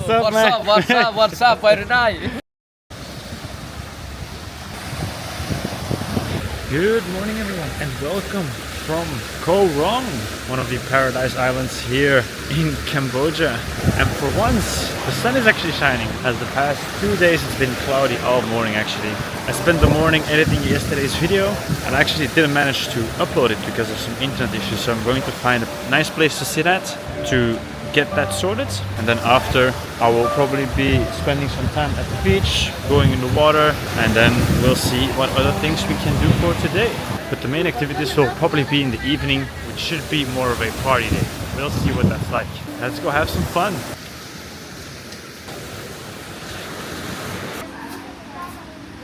What's up, man? What's up? Very nice. Good morning, everyone, and welcome from Koh Rong, one of the paradise islands here in Cambodia. And for once, the sun is actually shining, as the past 2 days it's been cloudy all morning actually. I spent the morning editing yesterday's video and I actually didn't manage to upload it because of some internet issues, so I'm going to find a nice place to sit at to get that sorted, and then after I will probably be spending some time at the beach, going in the water, and then we'll see what other things we can do for today. But the main activities will probably be in the evening, which should be more of a party day. We'll see what that's like. Let's go have some fun.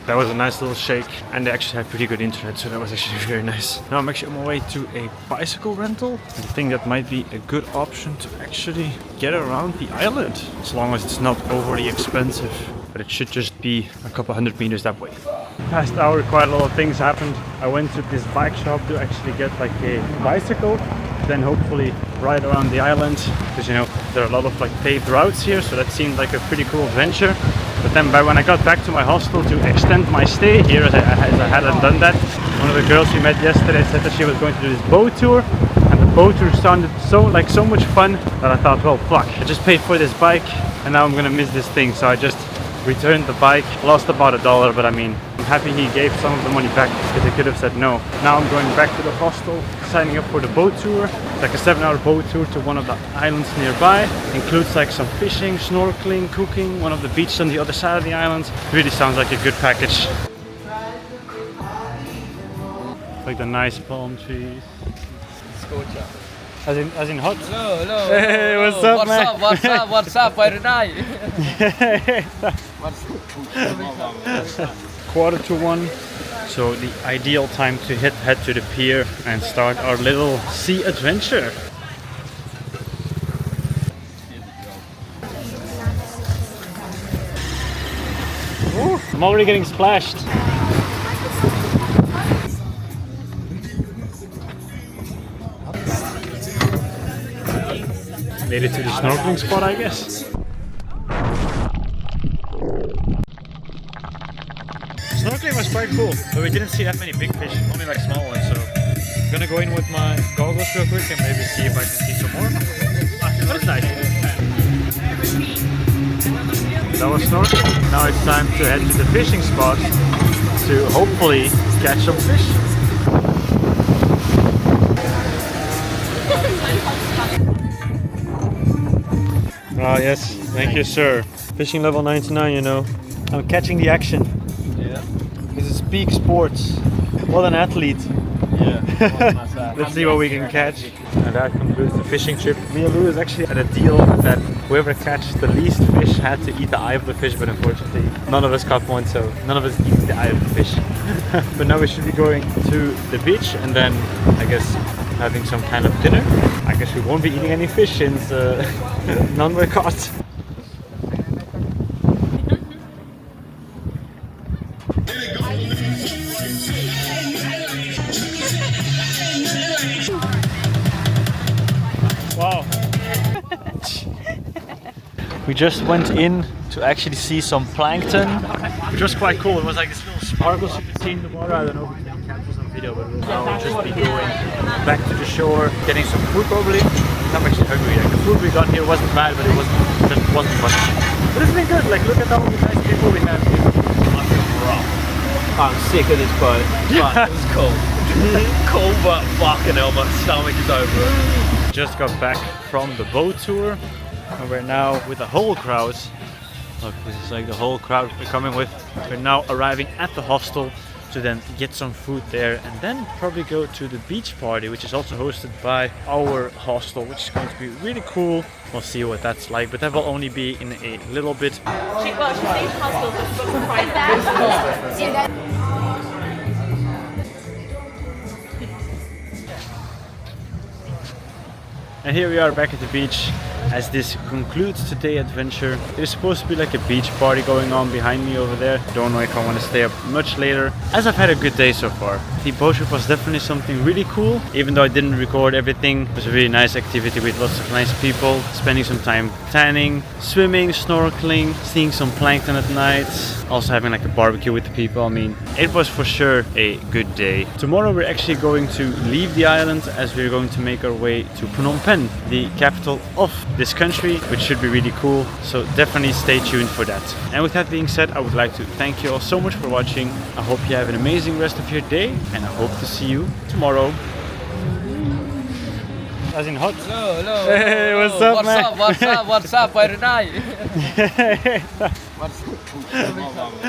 That was a nice little shake, and they actually had pretty good internet, so that was actually very nice. Now I'm actually on my way to a bicycle rental. I think that might be a good option to actually get around the island, as long as it's not overly expensive. But it should just be a couple hundred meters that way. Past hour, quite a lot of things happened. I went to this bike shop to actually get like a bicycle, then hopefully ride around the island, because you know there are a lot of like paved routes here, so that seemed like a pretty cool adventure. But then when I got back to my hostel to extend my stay here, as I hadn't done that, one of the girls we met yesterday said that she was going to do this boat tour, and the boat tour sounded so much fun that I thought, well, fuck, I just paid for this bike and now I'm gonna miss this thing. So I just returned the bike, lost about $1, but I mean, I'm happy he gave some of the money back because he could have said no. Now I'm going back to the hostel, signing up for the boat tour. It's like a 7-hour boat tour to one of the islands nearby. Includes like some fishing, snorkeling, cooking, one of the beaches on the other side of the island. Really sounds like a good package. Like the nice palm trees. Scorcher. As in hot? Hello. Hey, what's up, man? What's up? Very nice. 1:45. So the ideal time to head to the pier and start our little sea adventure. Ooh, I'm already getting splashed. Made it to the snorkeling spot, I guess. Snorkeling was quite cool, but we didn't see that many big fish, only like small ones, so I'm gonna go in with my goggles real quick and maybe see if I can see some more. But it's nice. That was snorkeling. Now it's time to head to the fishing spot to hopefully catch some fish. Oh yes, thank you, sir. Fishing level 99, you know. I'm catching the action. Yeah. This is peak sports. What an athlete. Yeah. Let's see what we can catch. And that concludes the fishing trip. Me and Lou is actually at a deal that whoever catches the least fish had to eat the eye of the fish, but unfortunately none of us caught one, so none of us eat the eye of the fish. But now we should be going to the beach and then I guess having some kind of dinner. I guess we won't be eating any fish since none were caught. Wow. We just went in to actually see some plankton, which was quite cool. It was like this little sparkles you could see in the water. I don't know if we can capture some video, but we'll now just be going back to the shore, getting some food probably. I'm actually hungry. Like, the food we got here wasn't bad, but it wasn't much. But it's been good. Like, look at all the nice people we have here. I'm sick of this boat. Yeah. It was cool. Cool, but fucking hell, my stomach is over it. Just got back from the boat tour, and we're now with the whole crowd. Look, this is like the whole crowd we're coming with. We're now arriving at the hostel to then get some food there and then probably go to the beach party, which is also hosted by our hostel, which is going to be really cool. We'll see what that's like, but that will only be in a little bit. And here we are back at the beach. as this concludes today's adventure. There's supposed to be like a beach party going on behind me over there. Don't know if I want to stay up much later, as I've had a good day so far. The boat trip was definitely something really cool, even though I didn't record everything. It was a really nice activity with lots of nice people, spending some time tanning, swimming, snorkeling, seeing some plankton at night, also having like a barbecue with the people. I mean, it was for sure a good day. Tomorrow we're actually going to leave the island, as we're going to make our way to Phnom Penh, the capital of this country, which should be really cool. So definitely stay tuned for that. And with that being said, I would like to thank you all so much for watching. I hope you have an amazing rest of your day, and I hope to see you tomorrow. As in hot. Hello. Hey, what's up, man? What's up? What's up? What's up? What's up?